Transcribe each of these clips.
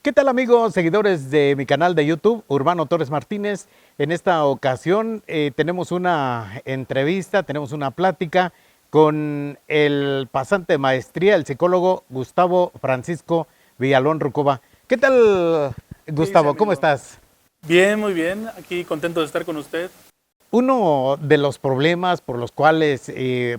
¿Qué tal amigos, seguidores de mi canal de YouTube, Urbano Torres Martínez? En esta ocasión tenemos una entrevista, tenemos una plática con el pasante de maestría, el psicólogo Gustavo Francisco Villalón Rucova. ¿Qué tal, ¿Qué dice, Gustavo? ¿Cómo amigo? estás? Bien, muy bien. Aquí contento de estar con usted. Uno de los problemas por los cuales,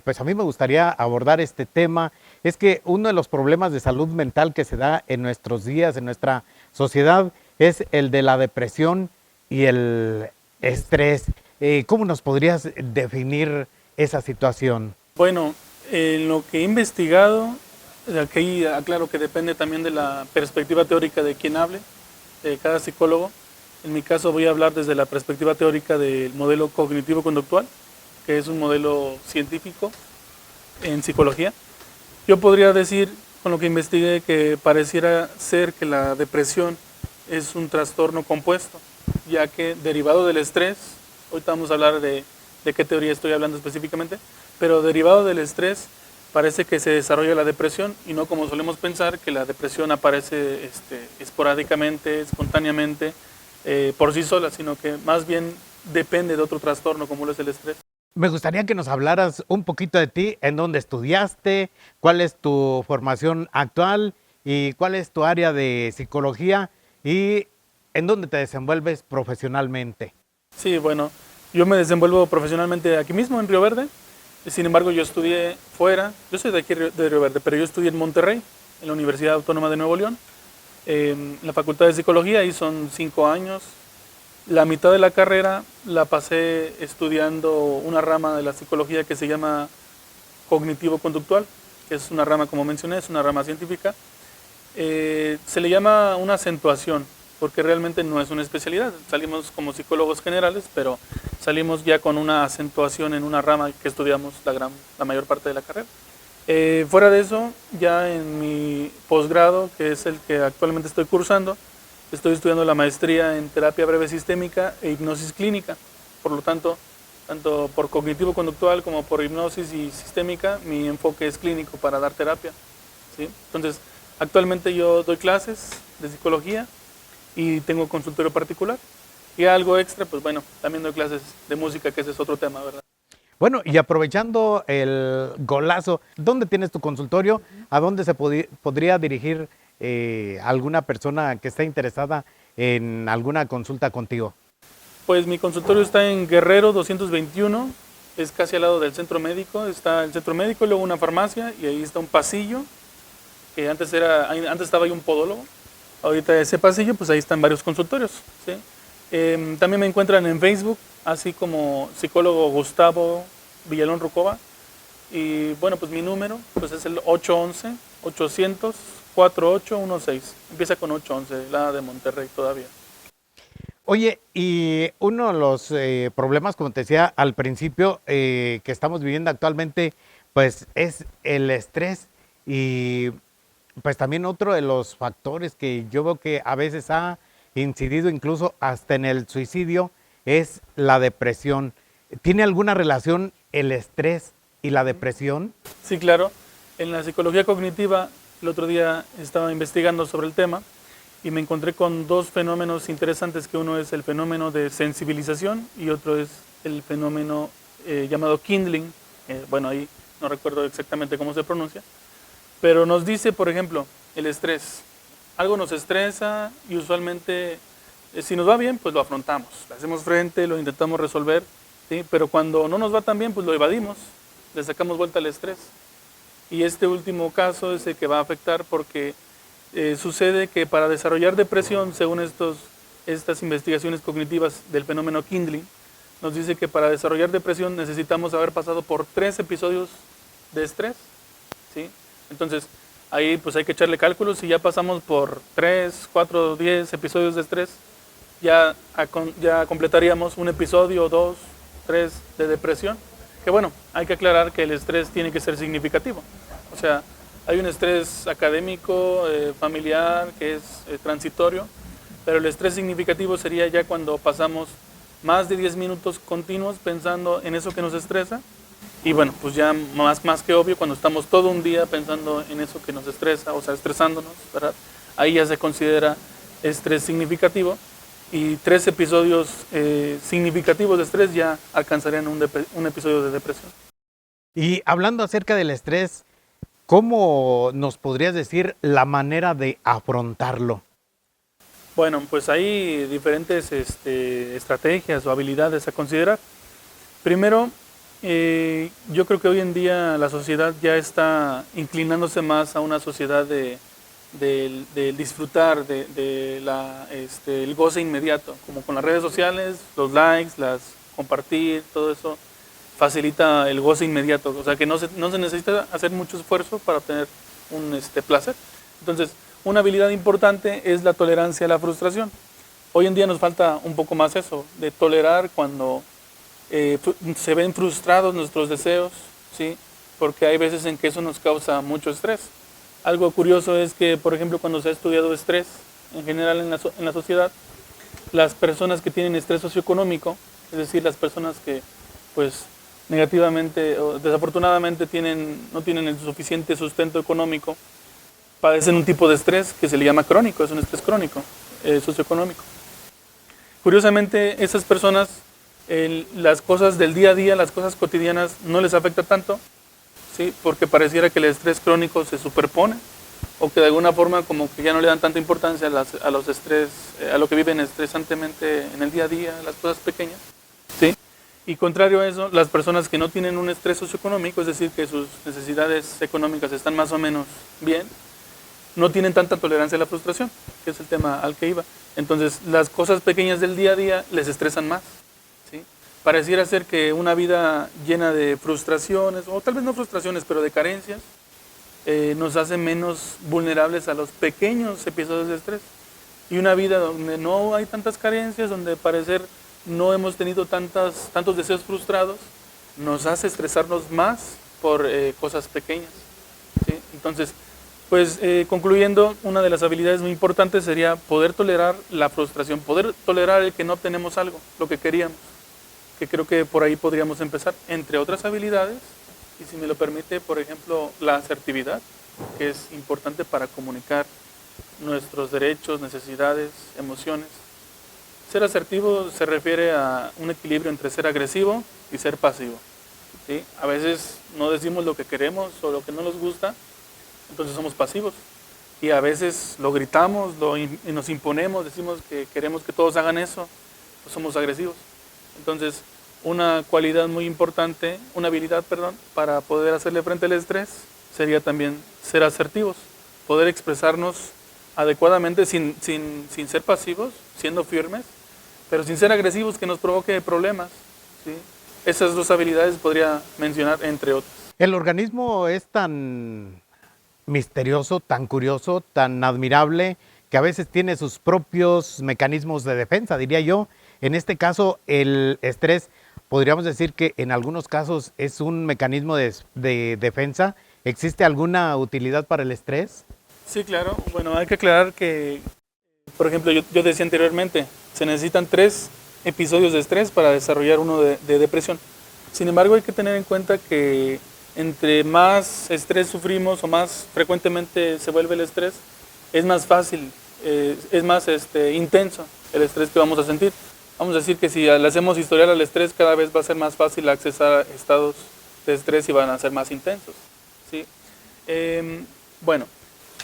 pues a mí me gustaría abordar este tema, es que uno de los problemas de salud mental que se da en nuestros días, en nuestra sociedad, es el de la depresión y el estrés. ¿Cómo nos podrías definir esa situación? Bueno, en lo que he investigado, aquí aclaro que depende también de la perspectiva teórica de quien hable, de cada psicólogo. En mi caso voy a hablar desde la perspectiva teórica del modelo cognitivo-conductual, que es un modelo científico en psicología. Yo podría decir, con lo que investigué, que pareciera ser que la depresión es un trastorno compuesto, ya que derivado del estrés, ahorita vamos a hablar de qué teoría estoy hablando específicamente, pero derivado del estrés parece que se desarrolla la depresión y no como solemos pensar que la depresión aparece esporádicamente, espontáneamente, por sí sola, sino que más bien depende de otro trastorno como lo es el estrés. Me gustaría que nos hablaras un poquito de ti, en dónde estudiaste, cuál es tu formación actual y cuál es tu área de psicología y en dónde te desenvuelves profesionalmente. Sí, bueno, yo me desenvuelvo profesionalmente aquí mismo en Río Verde. Sin embargo, yo estudié fuera. Yo soy de aquí de Río Verde, pero yo estudié en Monterrey, en la Universidad Autónoma de Nuevo León, en la Facultad de Psicología, y son 5 años. La mitad de la carrera la pasé estudiando una rama de la psicología que se llama cognitivo-conductual, que es una rama, como mencioné, es una rama científica. Se le llama una acentuación, porque realmente no es una especialidad. Salimos como psicólogos generales, pero salimos ya con una acentuación en una rama que estudiamos la mayor parte de la carrera. Fuera de eso, ya en mi posgrado, que es el que actualmente estoy cursando, estoy estudiando la maestría en terapia breve sistémica e hipnosis clínica. Por lo tanto por cognitivo-conductual como por hipnosis y sistémica, mi enfoque es clínico para dar terapia, ¿sí? Entonces, actualmente yo doy clases de psicología y tengo consultorio particular. Y algo extra, pues bueno, también doy clases de música, que ese es otro tema, ¿verdad? Bueno, y aprovechando el golazo, ¿dónde tienes tu consultorio? ¿A dónde se podría dirigir alguna persona que esté interesada en alguna consulta contigo? Pues mi consultorio está en Guerrero 221, es casi al lado del centro médico. Está el centro médico y luego una farmacia, y ahí está un pasillo que antes estaba ahí un podólogo. Ahorita ese pasillo, pues ahí están varios consultorios, ¿sí? También me encuentran en Facebook, así como psicólogo Gustavo Villalón Rucova. Y bueno, pues mi número pues es el 811-800-4816. Empieza con 811, la de Monterrey todavía. Oye, y uno de los problemas, como te decía al principio, que estamos viviendo actualmente, pues es el estrés y pues también otro de los factores que yo veo que a veces ha incidido incluso hasta en el suicidio es la depresión. ¿Tiene alguna relación el estrés y la depresión? Sí, claro. En la psicología cognitiva, el otro día estaba investigando sobre el tema y me encontré con dos fenómenos interesantes, que uno es el fenómeno de sensibilización y otro es el fenómeno llamado kindling. Bueno, ahí no recuerdo exactamente cómo se pronuncia, pero nos dice, por ejemplo, el estrés. Algo nos estresa y usualmente, si nos va bien, pues lo afrontamos, le hacemos frente, lo intentamos resolver, ¿sí? Pero cuando no nos va tan bien, pues lo evadimos, le sacamos vuelta al estrés. Y este último caso es el que va a afectar, porque sucede que para desarrollar depresión, según estas investigaciones cognitivas del fenómeno Kindling, nos dice que para desarrollar depresión necesitamos haber pasado por 3 episodios de estrés, ¿sí? Entonces, ahí pues hay que echarle cálculos. Si ya pasamos por 3, 4, 10 episodios de estrés, ya completaríamos un episodio, 2, 3 de depresión. Que bueno, hay que aclarar que el estrés tiene que ser significativo. O sea, hay un estrés académico, familiar, que es transitorio, pero el estrés significativo sería ya cuando pasamos más de 10 minutos continuos pensando en eso que nos estresa. Y bueno, pues ya más que obvio, cuando estamos todo un día pensando en eso que nos estresa, o sea, estresándonos, ¿verdad? Ahí ya se considera estrés significativo, y 3 episodios significativos de estrés ya alcanzarían un episodio de depresión. Y hablando acerca del estrés, ¿cómo nos podrías decir la manera de afrontarlo? Bueno, pues hay diferentes estrategias o habilidades a considerar. Primero, yo creo que hoy en día la sociedad ya está inclinándose más a una sociedad de disfrutar el goce inmediato, como con las redes sociales, los likes, compartir, todo eso facilita el goce inmediato, o sea que no se necesita hacer mucho esfuerzo para obtener un placer. Entonces, una habilidad importante es la tolerancia a la frustración. Hoy en día nos falta un poco más eso, de tolerar cuando se ven frustrados nuestros deseos, ¿sí? Porque hay veces en que eso nos causa mucho estrés. Algo curioso es que, por ejemplo, cuando se ha estudiado estrés en general en la sociedad, las personas que tienen estrés socioeconómico, es decir, las personas que pues negativamente o desafortunadamente no tienen el suficiente sustento económico, padecen un tipo de estrés que se le llama crónico, es un estrés crónico, socioeconómico. Curiosamente, esas personas, las cosas del día a día, las cosas cotidianas, no les afecta tanto, ¿sí? Porque pareciera que el estrés crónico se superpone, o que de alguna forma como que ya no le dan tanta importancia a los estrés, a lo que viven estresantemente en el día a día, las cosas pequeñas, ¿sí? Y contrario a eso, las personas que no tienen un estrés socioeconómico, es decir, que sus necesidades económicas están más o menos bien, no tienen tanta tolerancia a la frustración, que es el tema al que iba. Entonces, las cosas pequeñas del día a día les estresan más, ¿sí? Pareciera ser que una vida llena de frustraciones, o tal vez no frustraciones, pero de carencias, nos hace menos vulnerables a los pequeños episodios de estrés. Y una vida donde no hay tantas carencias, donde parecer no hemos tenido tantos deseos frustrados, nos hace estresarnos más por cosas pequeñas, ¿sí? Entonces, pues concluyendo, una de las habilidades muy importantes sería poder tolerar la frustración, poder tolerar el que no obtenemos algo, lo que queríamos, que creo que por ahí podríamos empezar, entre otras habilidades, y si me lo permite, por ejemplo, la asertividad, que es importante para comunicar nuestros derechos, necesidades, emociones. Ser asertivo se refiere a un equilibrio entre ser agresivo y ser pasivo, ¿sí? A veces no decimos lo que queremos o lo que no nos gusta, entonces somos pasivos. Y a veces lo gritamos, y nos imponemos, decimos que queremos que todos hagan eso, pues somos agresivos. Entonces, una cualidad muy importante, una habilidad, perdón, para poder hacerle frente al estrés sería también ser asertivos, poder expresarnos adecuadamente sin ser pasivos, siendo firmes, pero sin ser agresivos que nos provoque problemas, ¿sí? Esas dos habilidades podría mencionar, entre otras. El organismo es tan misterioso, tan curioso, tan admirable, que a veces tiene sus propios mecanismos de defensa, diría yo. En este caso, el estrés, podríamos decir que en algunos casos es un mecanismo de defensa. ¿Existe alguna utilidad para el estrés? Sí, claro. Bueno, hay que aclarar que, por ejemplo, yo decía anteriormente, se necesitan 3 episodios de estrés para desarrollar uno de depresión. Sin embargo, hay que tener en cuenta que entre más estrés sufrimos o más frecuentemente se vuelve el estrés, es más fácil, es más intenso el estrés que vamos a sentir. Vamos a decir que si le hacemos historial al estrés, cada vez va a ser más fácil accesar a estados de estrés y van a ser más intensos, ¿sí? Bueno,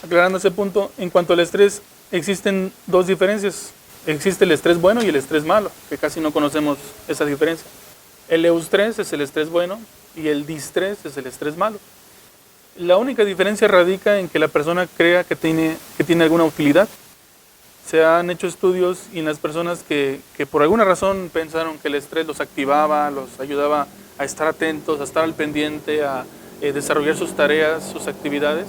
aclarando ese punto, en cuanto al estrés, existen 2 diferencias. Existe el estrés bueno y el estrés malo, que casi no conocemos esa diferencia. El eustrés es el estrés bueno y el distrés es el estrés malo. La única diferencia radica en que la persona crea que tiene alguna utilidad. Se han hecho estudios y en las personas que por alguna razón pensaron que el estrés los activaba, los ayudaba a estar atentos, a estar al pendiente, a desarrollar sus tareas, sus actividades,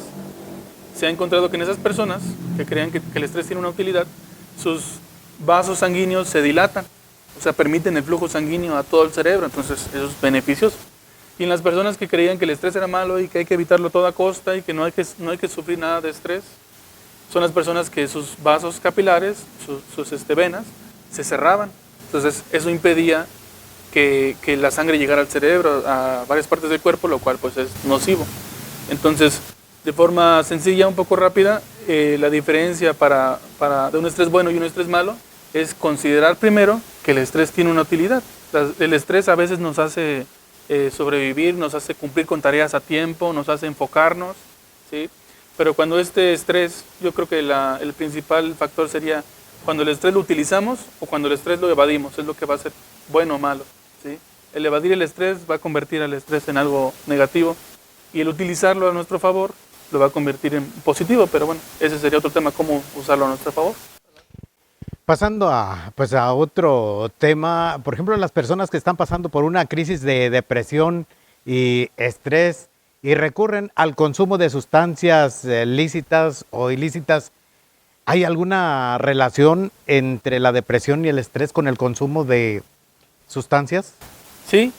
se ha encontrado que en esas personas que crean que el estrés tiene una utilidad, sus vasos sanguíneos se dilatan, o sea, permiten el flujo sanguíneo a todo el cerebro, entonces eso es beneficioso. Y en las personas que creían que el estrés era malo y que hay que evitarlo a toda costa y que no hay que sufrir nada de estrés, son las personas que sus vasos capilares, sus venas, se cerraban. Entonces eso impedía que la sangre llegara al cerebro, a varias partes del cuerpo, lo cual pues es nocivo. Entonces, de forma sencilla, un poco rápida, la diferencia de un estrés bueno y un estrés malo es considerar primero que el estrés tiene una utilidad. El estrés a veces nos hace sobrevivir, nos hace cumplir con tareas a tiempo, nos hace enfocarnos, ¿sí? Pero cuando este estrés, yo creo que el principal factor sería cuando el estrés lo utilizamos o cuando el estrés lo evadimos, es lo que va a ser bueno o malo, ¿sí? El evadir el estrés va a convertir al estrés en algo negativo y el utilizarlo a nuestro favor lo va a convertir en positivo, pero bueno, ese sería otro tema, cómo usarlo a nuestro favor. Pasando a otro tema, por ejemplo, las personas que están pasando por una crisis de depresión y estrés y recurren al consumo de sustancias lícitas o ilícitas, ¿hay alguna relación entre la depresión y el estrés con el consumo de sustancias? Sí,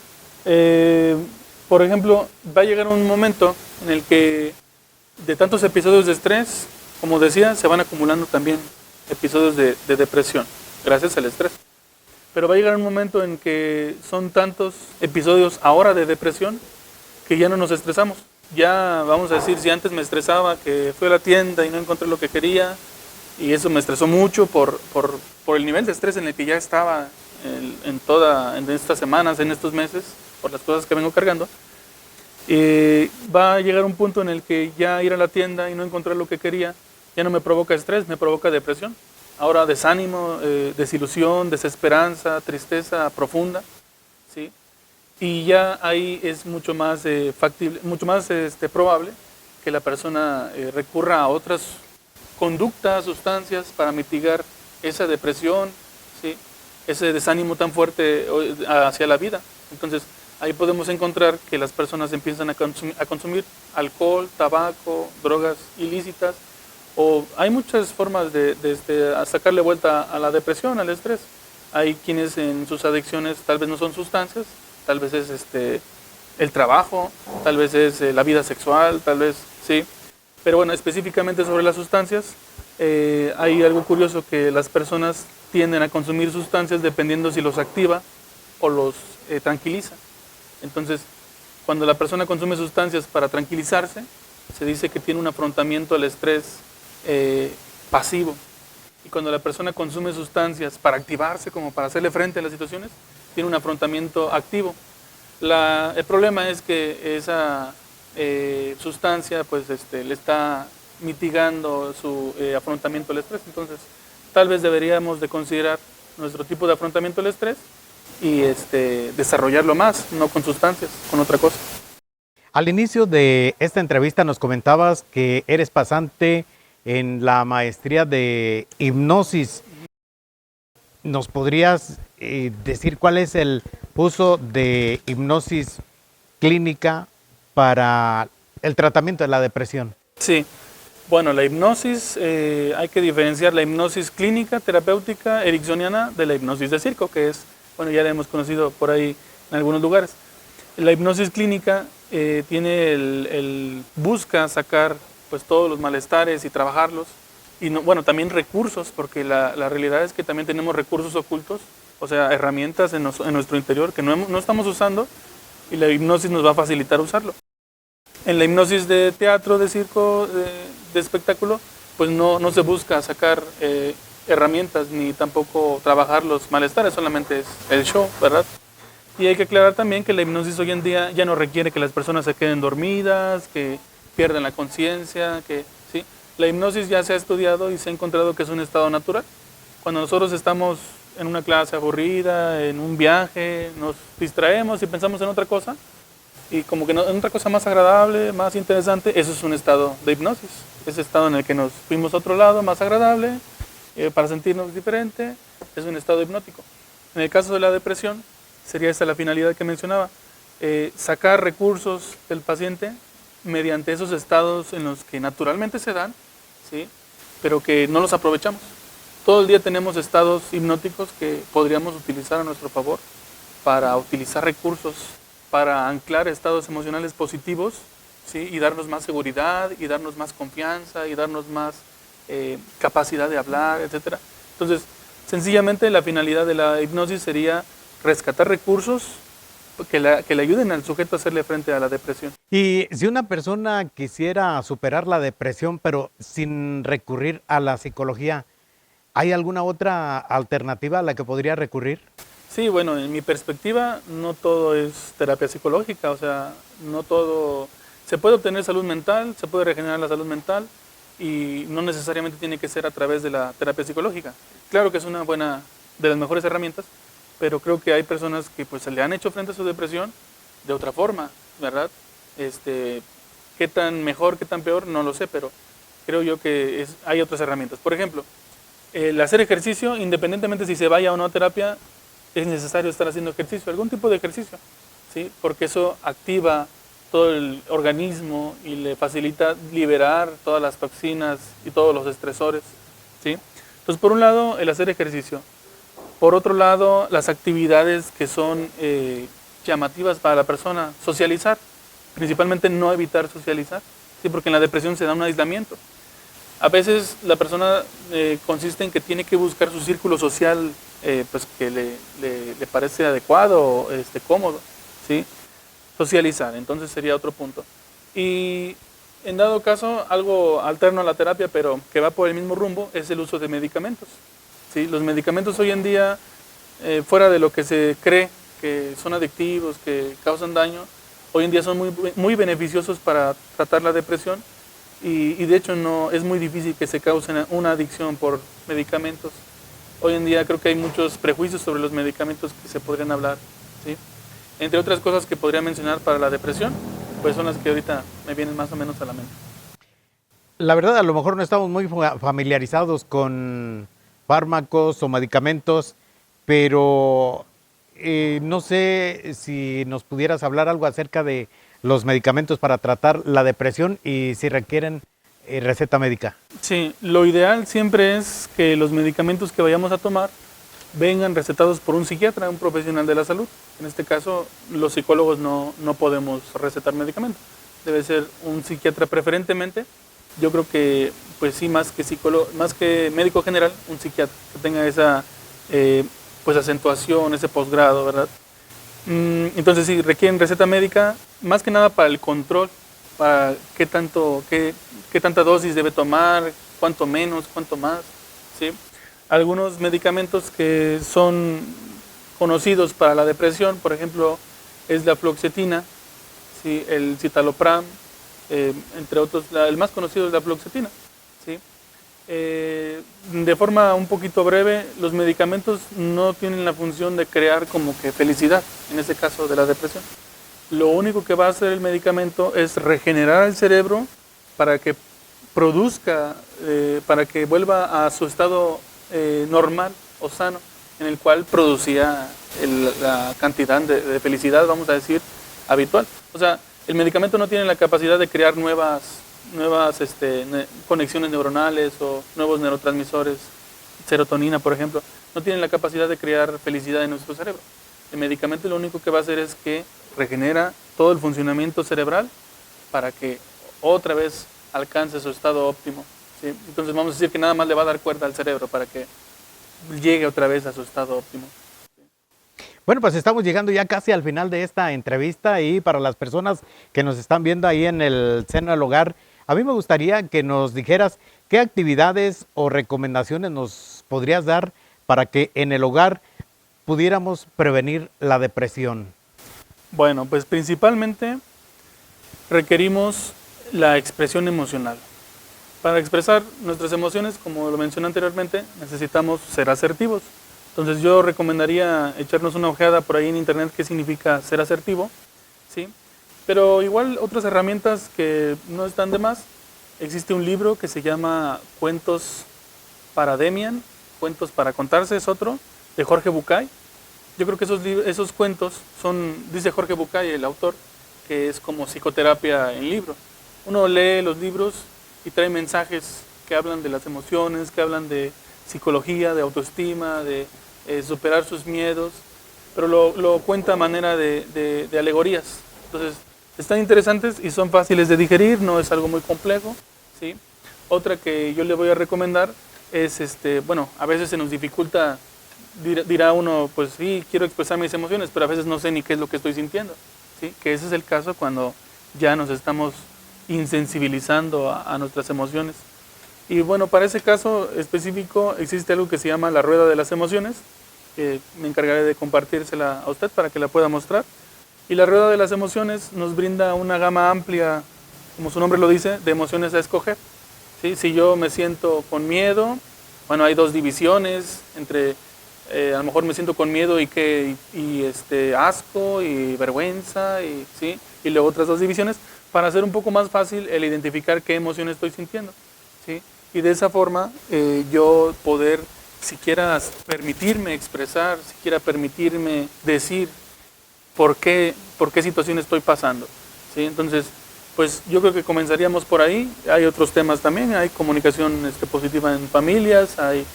por ejemplo, va a llegar un momento en el que de tantos episodios de estrés, como decía, se van acumulando también episodios de depresión, gracias al estrés. Pero va a llegar un momento en que son tantos episodios ahora de depresión que ya no nos estresamos. Ya vamos a decir, si antes me estresaba que fui a la tienda y no encontré lo que quería, y eso me estresó mucho por el nivel de estrés en el que ya estaba en estas semanas, en estos meses, por las cosas que vengo cargando, va a llegar un punto en el que ya ir a la tienda y no encontrar lo que quería ya no me provoca estrés, me provoca depresión. Ahora desánimo, desilusión, desesperanza, tristeza profunda, ¿sí? Y ya ahí es mucho más factible, mucho más probable que la persona recurra a otras conductas, sustancias para mitigar esa depresión, ¿sí? Ese desánimo tan fuerte hacia la vida. Entonces, ahí podemos encontrar que las personas empiezan a consumir alcohol, tabaco, drogas ilícitas, o hay muchas formas de sacarle vuelta a la depresión, al estrés. Hay quienes en sus adicciones tal vez no son sustancias, tal vez es el trabajo, tal vez es la vida sexual, tal vez, sí. Pero bueno, específicamente sobre las sustancias, hay algo curioso que las personas tienden a consumir sustancias dependiendo si los activa o los tranquiliza. Entonces, cuando la persona consume sustancias para tranquilizarse, se dice que tiene un afrontamiento al estrés pasivo. Y cuando la persona consume sustancias para activarse, como para hacerle frente a las situaciones, tiene un afrontamiento activo. El problema es que esa sustancia pues, le está mitigando su afrontamiento al estrés. Entonces, tal vez deberíamos de considerar nuestro tipo de afrontamiento al estrés y desarrollarlo más, no con sustancias, con otra cosa. Al inicio de esta entrevista nos comentabas que eres pasante en la maestría de hipnosis. ¿Nos podrías decir cuál es el uso de hipnosis clínica para el tratamiento de la depresión? Sí, bueno, la hipnosis, hay que diferenciar la hipnosis clínica, terapéutica, ericksoniana de la hipnosis de circo, que es, bueno, ya la hemos conocido por ahí en algunos lugares. La hipnosis clínica busca sacar pues todos los malestares y trabajarlos, y no, bueno, también recursos, porque la realidad es que también tenemos recursos ocultos, o sea, herramientas en nuestro interior que no estamos usando, y la hipnosis nos va a facilitar usarlo. En la hipnosis de teatro, de circo, de espectáculo, pues no se busca sacar herramientas ni tampoco trabajar los malestares, solamente es el show, ¿verdad? Y hay que aclarar también que la hipnosis hoy en día ya no requiere que las personas se queden dormidas, que pierdan la conciencia, ¿sí? La hipnosis ya se ha estudiado y se ha encontrado que es un estado natural. Cuando nosotros estamos en una clase aburrida, en un viaje, nos distraemos y pensamos en otra cosa, y como que en otra cosa más agradable, más interesante, eso es un estado de hipnosis. Ese estado en el que nos fuimos a otro lado, más agradable, para sentirnos diferente, es un estado hipnótico. En el caso de la depresión, sería esa la finalidad que mencionaba, sacar recursos del paciente mediante esos estados en los que naturalmente se dan, ¿sí? Pero que no los aprovechamos. Todo el día tenemos estados hipnóticos que podríamos utilizar a nuestro favor para utilizar recursos, para anclar estados emocionales positivos, ¿sí? Y darnos más seguridad, y darnos más confianza, y darnos más capacidad de hablar, etc. Entonces, sencillamente la finalidad de la hipnosis sería rescatar recursos que le ayuden al sujeto a hacerle frente a la depresión. Y si una persona quisiera superar la depresión, pero sin recurrir a la psicología, ¿hay alguna otra alternativa a la que podría recurrir? Sí, bueno, en mi perspectiva no todo es terapia psicológica, o sea, no todo... Se puede obtener salud mental, se puede regenerar la salud mental y no necesariamente tiene que ser a través de la terapia psicológica. Claro que es una buena, de las mejores herramientas, pero creo que hay personas que pues se le han hecho frente a su depresión de otra forma, ¿verdad? Qué tan mejor, qué tan peor, no lo sé, pero creo yo que hay otras herramientas. Por ejemplo, el hacer ejercicio, independientemente si se vaya o no a terapia, es necesario estar haciendo ejercicio, algún tipo de ejercicio, ¿sí? Porque eso activa todo el organismo y le facilita liberar todas las toxinas y todos los estresores, ¿sí? Entonces, por un lado, el hacer ejercicio. Por otro lado, las actividades que son llamativas para la persona, socializar, principalmente no evitar socializar, ¿sí? Porque en la depresión se da un aislamiento. A veces la persona consiste en que tiene que buscar su círculo social pues que le parece adecuado, cómodo, ¿sí? Socializar, entonces sería otro punto. Y en dado caso, algo alterno a la terapia, pero que va por el mismo rumbo, es el uso de medicamentos, ¿sí? Los medicamentos hoy en día, fuera de lo que se cree que son adictivos, que causan daño, hoy en día son muy beneficiosos para tratar la depresión y de hecho no es muy difícil que se cause una adicción por medicamentos. Hoy en día creo que hay muchos prejuicios sobre los medicamentos que se podrían hablar, ¿sí? Entre otras cosas que podría mencionar para la depresión, pues son las que ahorita me vienen más o menos a la mente. La verdad, a lo mejor no estamos muy familiarizados con fármacos o medicamentos, pero no sé si nos pudieras hablar algo acerca de los medicamentos para tratar la depresión y si requieren receta médica. Sí, lo ideal siempre es que los medicamentos que vayamos a tomar vengan recetados por un psiquiatra, un profesional de la salud. En este caso, los psicólogos no podemos recetar medicamentos. Debe ser un psiquiatra preferentemente. Yo creo que, pues sí, más que psicólogo, más que médico general, un psiquiatra que tenga esa pues acentuación, ese posgrado, ¿verdad? Entonces sí, requieren receta médica, más que nada para el control, para qué tanta dosis debe tomar, cuánto menos, cuánto más, ¿sí? Algunos medicamentos que son conocidos para la depresión, por ejemplo, es la fluoxetina, ¿sí? El citalopram, entre otros, el más conocido es la fluoxetina, ¿sí? De forma un poquito breve, los medicamentos no tienen la función de crear como que felicidad, en este caso de la depresión. Lo único que va a hacer el medicamento es regenerar el cerebro para que produzca, para que vuelva a su estado normal o sano, en el cual producía la cantidad de felicidad, vamos a decir, habitual. O sea, el medicamento no tiene la capacidad de crear nuevas conexiones neuronales o nuevos neurotransmisores, serotonina, por ejemplo. No tienen la capacidad de crear felicidad en nuestro cerebro. El medicamento lo único que va a hacer es que regenera todo el funcionamiento cerebral para que otra vez alcance su estado óptimo, ¿sí? Entonces vamos a decir que nada más le va a dar cuerda al cerebro para que llegue otra vez a su estado óptimo. Bueno, pues estamos llegando ya casi al final de esta entrevista y para las personas que nos están viendo ahí en el seno del hogar, a mí me gustaría que nos dijeras qué actividades o recomendaciones nos podrías dar para que en el hogar pudiéramos prevenir la depresión. Bueno, pues principalmente requerimos la expresión emocional. Para expresar nuestras emociones, como lo mencioné anteriormente, necesitamos ser asertivos. Entonces yo recomendaría echarnos una ojeada por ahí en internet qué significa ser asertivo, ¿sí? Pero igual otras herramientas que no están de más. Existe un libro que se llama Cuentos para Demian, Cuentos para contarse es otro, de Jorge Bucay. Yo creo que esos cuentos son, dice Jorge Bucay, el autor, que es como psicoterapia en libro. Uno lee los libros y trae mensajes que hablan de las emociones, que hablan de psicología, de autoestima, de superar sus miedos, pero lo cuenta a manera de alegorías. Entonces, están interesantes y son fáciles de digerir, no es algo muy complejo, ¿sí? Otra que yo le voy a recomendar es, bueno, a veces se nos dificulta dirá uno, pues sí, quiero expresar mis emociones, pero a veces no sé ni qué es lo que estoy sintiendo, ¿sí? Que ese es el caso cuando ya nos estamos insensibilizando a nuestras emociones. Y bueno, para ese caso específico existe algo que se llama la rueda de las emociones, que me encargaré de compartírsela a usted para que la pueda mostrar. Y la rueda de las emociones nos brinda una gama amplia, como su nombre lo dice, de emociones a escoger. ¿Sí? Si yo me siento con miedo, bueno, hay dos divisiones entre, a lo mejor me siento con miedo y asco y vergüenza, ¿sí? Y luego otras dos divisiones, para hacer un poco más fácil el identificar qué emoción estoy sintiendo, ¿sí? Y de esa forma yo poder siquiera permitirme expresar, siquiera permitirme decir por qué situación estoy pasando, ¿sí? Entonces, pues yo creo que comenzaríamos por ahí. Hay otros temas también, hay comunicación positiva en familias, hay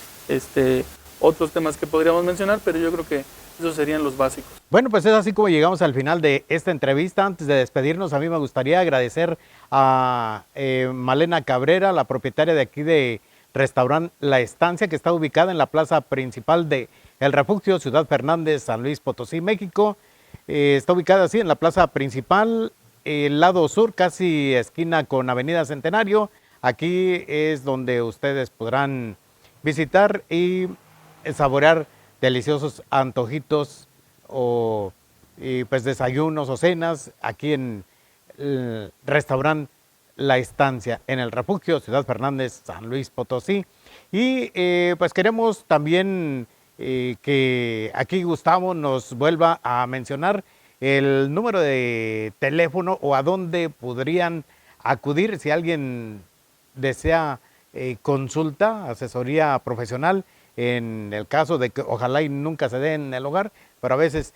otros temas que podríamos mencionar, pero yo creo que esos serían los básicos. Bueno, pues es así como llegamos al final de esta entrevista. Antes de despedirnos, a mí me gustaría agradecer a Malena Cabrera, la propietaria de aquí de Restaurant La Estancia, que está ubicada en la plaza principal de El Refugio, Ciudad Fernández, San Luis Potosí, México. Está ubicada así en la plaza principal, el lado sur, casi esquina con Avenida Centenario. Aquí es donde ustedes podrán visitar y saborear deliciosos antojitos o pues desayunos o cenas aquí en el restaurante La Estancia en El Refugio, Ciudad Fernández, San Luis Potosí. Y pues queremos también que aquí Gustavo nos vuelva a mencionar el número de teléfono o a dónde podrían acudir si alguien desea consulta, asesoría profesional, en el caso de que ojalá y nunca se dé en el hogar, pero a veces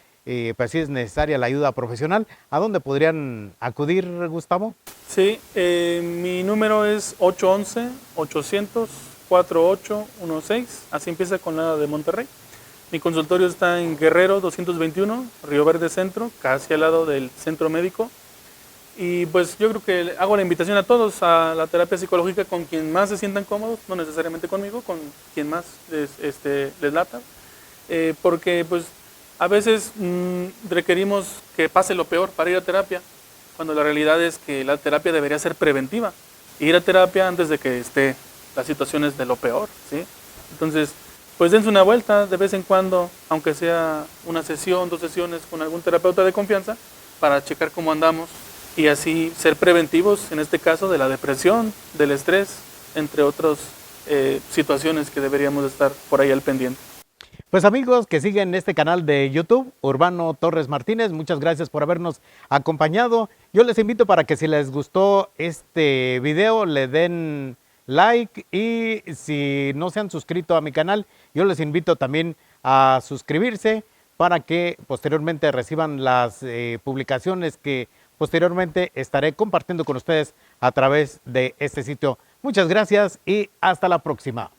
pues sí es necesaria la ayuda profesional. ¿A dónde podrían acudir, Gustavo? Sí, mi número es 811-800-4816, así empieza con la de Monterrey. Mi consultorio está en Guerrero 221, Río Verde Centro, casi al lado del centro médico. Y pues yo creo que hago la invitación a todos a la terapia psicológica con quien más se sientan cómodos, no necesariamente conmigo, con quien más les lata, porque pues a veces requerimos que pase lo peor para ir a terapia, cuando la realidad es que la terapia debería ser preventiva, ir a terapia antes de que esté las situaciones de lo peor, ¿sí? Entonces, pues dense una vuelta de vez en cuando, aunque sea una sesión, 2 sesiones con algún terapeuta de confianza, para checar cómo andamos y así ser preventivos, en este caso, de la depresión, del estrés, entre otras situaciones que deberíamos estar por ahí al pendiente. Pues amigos que siguen este canal de YouTube, Urbano Torres Martínez, muchas gracias por habernos acompañado. Yo les invito para que si les gustó este video le den like y si no se han suscrito a mi canal, yo les invito también a suscribirse para que posteriormente reciban las publicaciones que posteriormente estaré compartiendo con ustedes a través de este sitio. Muchas gracias y hasta la próxima.